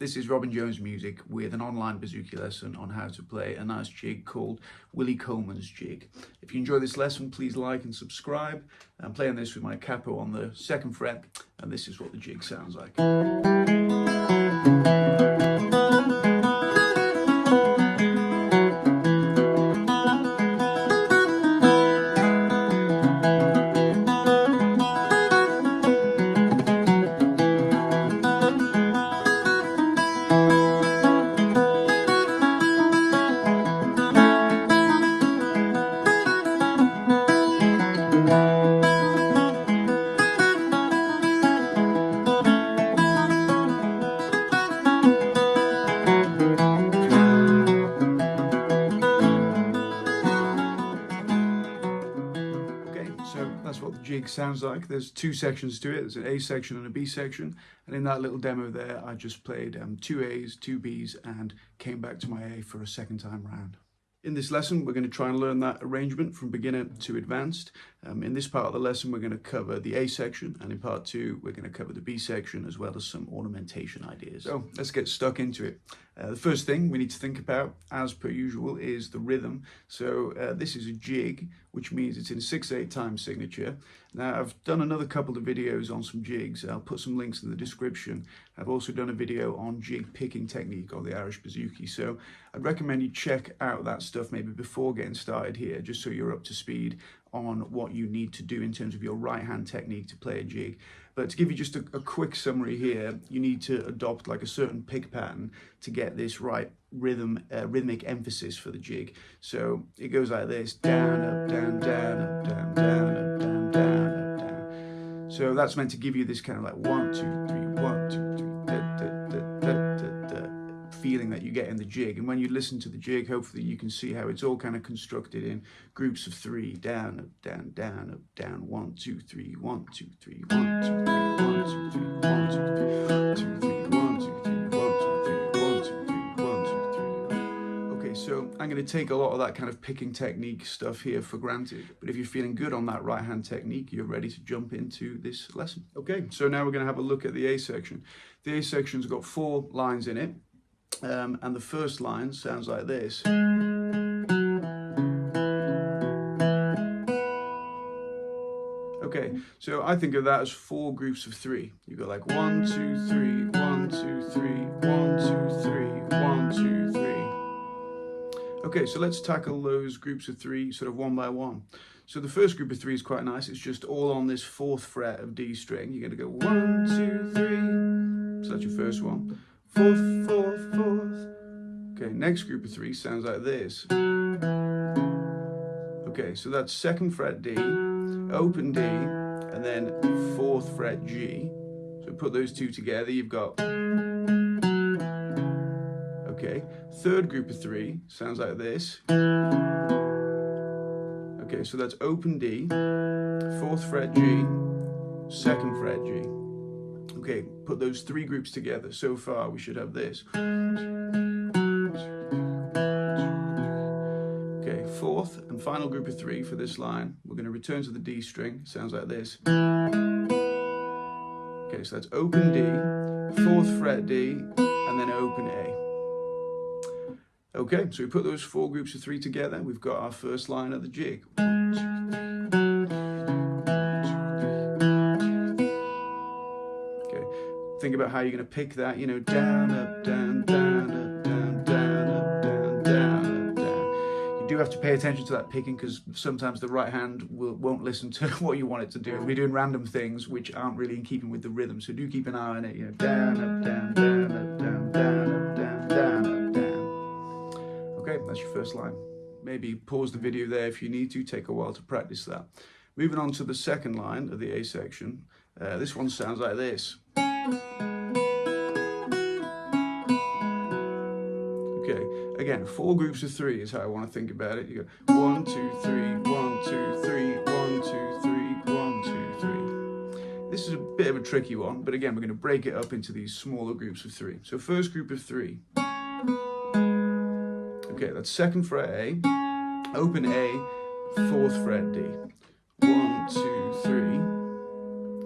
This is Robin Jones Music with an online bouzouki lesson on how to play a nice jig called Willie Coleman's jig. If you enjoy this lesson, please like and subscribe. I'm playing this with my capo on the 2nd fret, and this is what the jig sounds like. So that's what the jig sounds like. There's 2 sections to it. There's an A section and a B section. And in that little demo there, I just played 2 A's, 2 B's, and came back to my A for a 2nd time round. In this lesson, we're going to try and learn that arrangement from beginner to advanced. In this part of the lesson, we're going to cover the A section, and in part 2, we're going to cover the B section, as well as some ornamentation ideas. So let's get stuck into it. The first thing we need to think about, as per usual, is the rhythm. So this is a jig, which means it's in 6/8 time signature. Now, I've done another couple of videos on some jigs. I'll put some links in the description. I've also done a video on jig picking technique on the Irish bouzouki. So I'd recommend you check out that stuff maybe before getting started here, just so you're up to speed on what you need to do in terms of your right hand technique to play a jig. But to give you just a quick summary here, you need to adopt like a certain pick pattern to get this right rhythmic emphasis for the jig. So it goes like this: down, up, down, down, up, down, down, up, down, down, up, down. So that's meant to give you this kind of like 1, 2, 3, 1, 2, 3, da, da, da, da, da, da, feeling that you get in the jig. And when you listen to the jig, hopefully you can see how it's all kind of constructed in groups of 3: down, up, down, down, up, down, 1, 2, 3, 1, 2, 3, 1, 2, 3, 1, 2, 3, 1, 2, 3, 2, 3, 1, 2, 3, 1, 2, 3, 1, 2, 3, 1, 2, 3. Okay, so I'm going to take a lot of that kind of picking technique stuff here for granted. But if you're feeling good on that right hand technique, you're ready to jump into this lesson. Okay, so now we're going to have a look at the A section. The A section's got 4 lines in it. And the first line sounds like this. Okay, so I think of that as 4 groups of 3. You go like 1, 2, 3, 1, 2, 3, 1, 2, 3, 1, 2, 3. Okay, so let's tackle those groups of 3 sort of one by one. So the first group of 3 is quite nice. It's just all on this 4th fret of D string. You're going to go 1, 2, 3. So that's your first one. 4th, 4th, 4th. Okay, next group of 3 sounds like this. Okay, so that's 2nd fret D, open D, and then 4th fret G. So put those 2 together, you've got. Okay, 3rd group of 3 sounds like this. Okay, so that's open D, 4th fret G, 2nd fret G. Okay, put those 3 groups together. So far, we should have this. Okay, 4th and final group of 3 for this line. We're going to return to the D string. Sounds like this. Okay, so that's open D, 4th fret D, and then open A. Okay, so we put those 4 groups of 3 together. We've got our first line of the jig. 1, 2, 3. Think about how you're going to pick that, you know, down, up, down, down, up, down, down, up, down, down, up, down. You do have to pay attention to that picking, because sometimes the right hand won't listen to what you want it to do. We're doing random things which aren't really in keeping with the rhythm, so do keep an eye on it, you know, down, up, down, down, up, down, down, up, down, down, up, down. Okay, that's your first line. Maybe pause the video there if you need to, take a while to practice that. Moving on to the 2nd line of the A section, this one sounds like this. Okay, again, 4 groups of 3 is how I want to think about it. You go 1, 2, 3, 1, 2, 3, 1, 2, 3, 1, 2, 3. This is a bit of a tricky one, but again, we're going to break it up into these smaller groups of 3. So first group of 3. Okay, that's 2nd fret A, open A, 4th fret D. 1, 2, 3.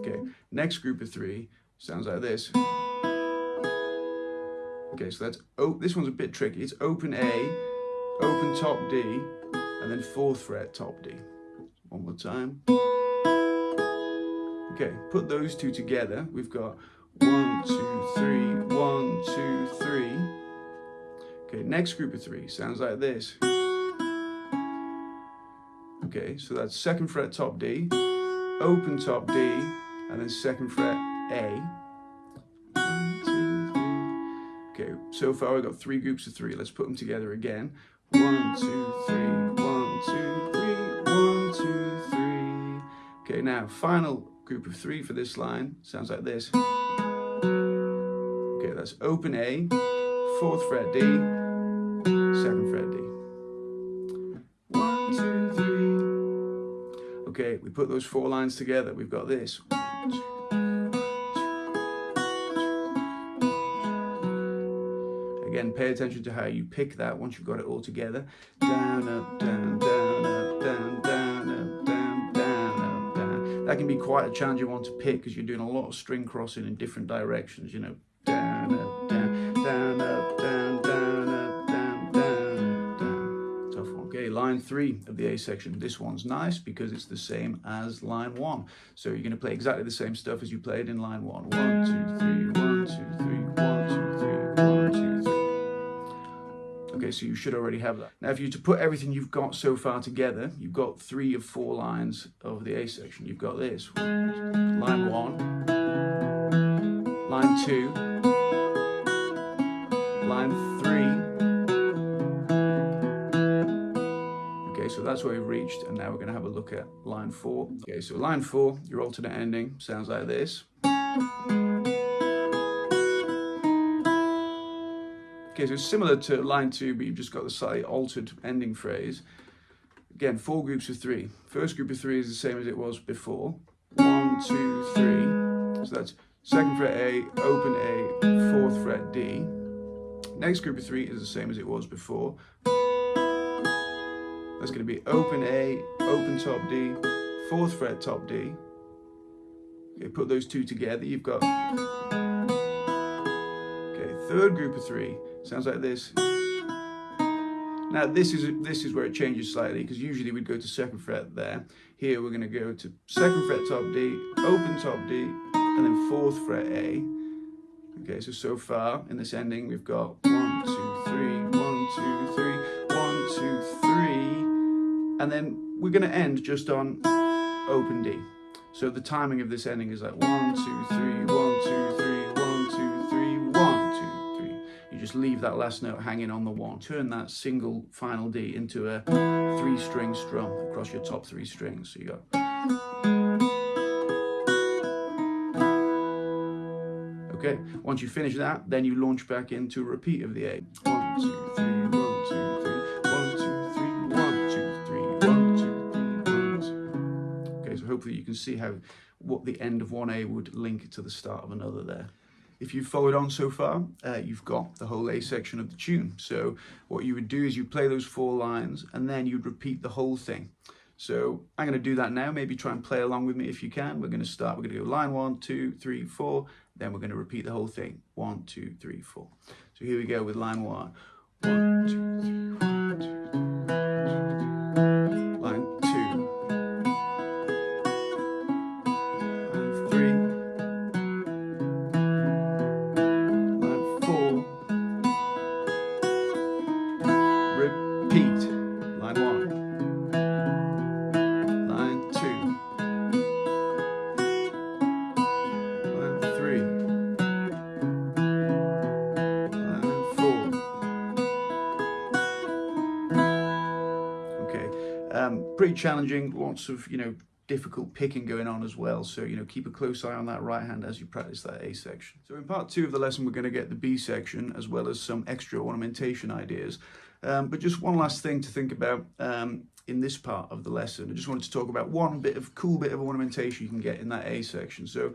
Okay, next group of 3 sounds like this. Okay, so that's, this one's a bit tricky. It's open A, open top D, and then 4th fret top D. One more time. Okay, put those two together. We've got 1, 2, 3, 1, 2, 3. Okay, next group of 3 sounds like this. Okay, so that's 2nd fret top D, open top D, and then 2nd fret A. 1, 2, 3. Okay, so far we've got 3 groups of 3. Let's put them together again. 1, 2, 3, 1, 2, 3, 1, 2, 3. Okay, now final group of 3 for this line sounds like this. Okay, that's open A, 4th fret D, 2nd fret D. 1, 2, 3. Okay, we put those 4 lines together. We've got this. Again, pay attention to how you pick that once you've got it all together. Down, up, down, down, up, down, down, up, down, down, up, down. That can be quite a challenging one to pick because you're doing a lot of string crossing in different directions, you know. Down, up, down, down, up, down, down, up, down, down, up, down. Tough one. Okay, line 3 of the A section. This one's nice because it's the same as line 1. So you're going to play exactly the same stuff as you played in line 1. 1, 2, 3, 1, 2, 3, 1, 2, 3, 1, 2, 3. Okay, so you should already have that. Now, if you to put everything you've got so far together, you've got 3 of 4 lines of the A section. You've got this. Line 1, line 2, line 3. Okay, so that's where we've reached, and now we're going to have a look at line 4. Okay, so line 4, your alternate ending sounds like this. Okay, so it's similar to line 2, but you've just got the slightly altered ending phrase. Again, 4 groups of 3. First group of 3 is the same as it was before. 1, 2, 3. So that's 2nd fret A, open A, 4th fret D. Next group of 3 is the same as it was before. That's going to be open A, open top D, 4th fret top D. Okay, put those 2 together. You've got. Okay, third group of 3. Sounds like this. Now this is where it changes slightly because usually we'd go to 2nd fret there. Here we're going to go to 2nd fret top D, open top D, and then 4th fret A. Okay, so far in this ending we've got 1, 2, 3, 1, 2, 3, 1, 2, 3, and then we're going to end just on open D. So the timing of this ending is like 1, 2, 3, 1, 2, 3, 1, 2, 3, 1, 2, 3. You just leave that last note hanging on the 1. Turn that single final D into a 3-string strum across your top 3 strings. So you go. Okay, once you finish that, then you launch back into a repeat of the A. 1, 2, 3, 1, 2, 3, 1, 2, 3, 1, 2, 3, 1, 2, 3, 1, 2. Okay, so hopefully you can see what the end of 1A would link to the start of another there. If you've followed on so far, you've got the whole A section of the tune. So what you would do is you play those 4 lines and then you'd repeat the whole thing. So I'm going to do that now. Maybe try and play along with me if you can. We're going to go line 1, 2, 3, 4. Then we're going to repeat the whole thing. 1, 2, 3, 4. So here we go with line 1. 1, 2, 3, 1, 2, 3. Line 2. Pretty challenging, lots of, difficult picking going on as well. So, keep a close eye on that right hand as you practice that A section. So in part 2 of the lesson, we're going to get the B section as well as some extra ornamentation ideas. But just one last thing to think about in this part of the lesson. I just wanted to talk about one cool bit of ornamentation you can get in that A section. So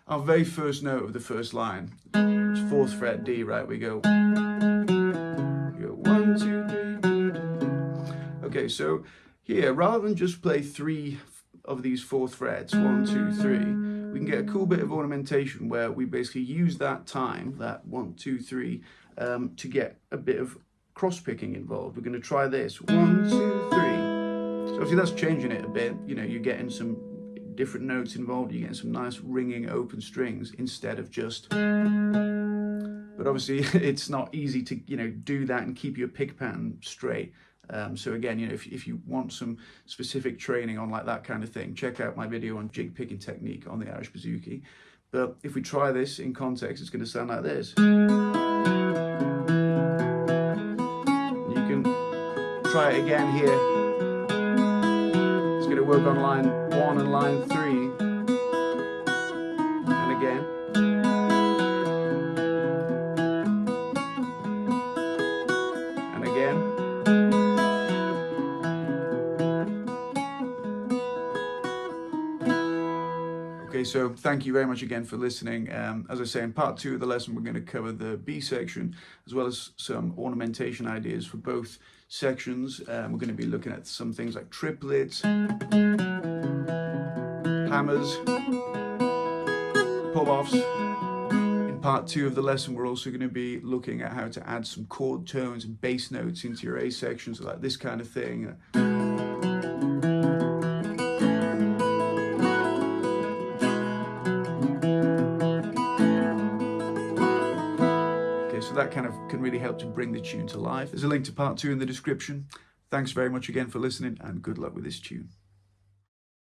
our very first note of the first line, it's 4th fret D, right? We go 1, 2, 3. Okay, so here, rather than just play 3 of these 4th frets, 1, 2, 3, we can get a cool bit of ornamentation where we basically use that time, that 1, 2, 3, to get a bit of cross picking involved. We're going to try this 1, 2, 3. So obviously that's changing it a bit. You know, you're getting some different notes involved. You're getting some nice ringing open strings instead of just. But obviously it's not easy to, you know, do that and keep your pick pattern straight. So again, you know, if you want some specific training on like that kind of thing, check out my video on jig picking technique on the Irish Bouzouki. But if we try this in context, it's going to sound like this. You can try it again here. It's going to work on line 1 and line 3. And again. And again. Okay, so thank you very much again for listening. As I say, in part 2 of the lesson, we're going to cover the B section, as well as some ornamentation ideas for both sections. We're going to be looking at some things like triplets, hammers, pull-offs. In part 2 of the lesson, we're also going to be looking at how to add some chord tones and bass notes into your A section, so like this kind of thing. So that kind of can really help to bring the tune to life. There's a link to part 2 in the description. Thanks very much again for listening, and good luck with this tune.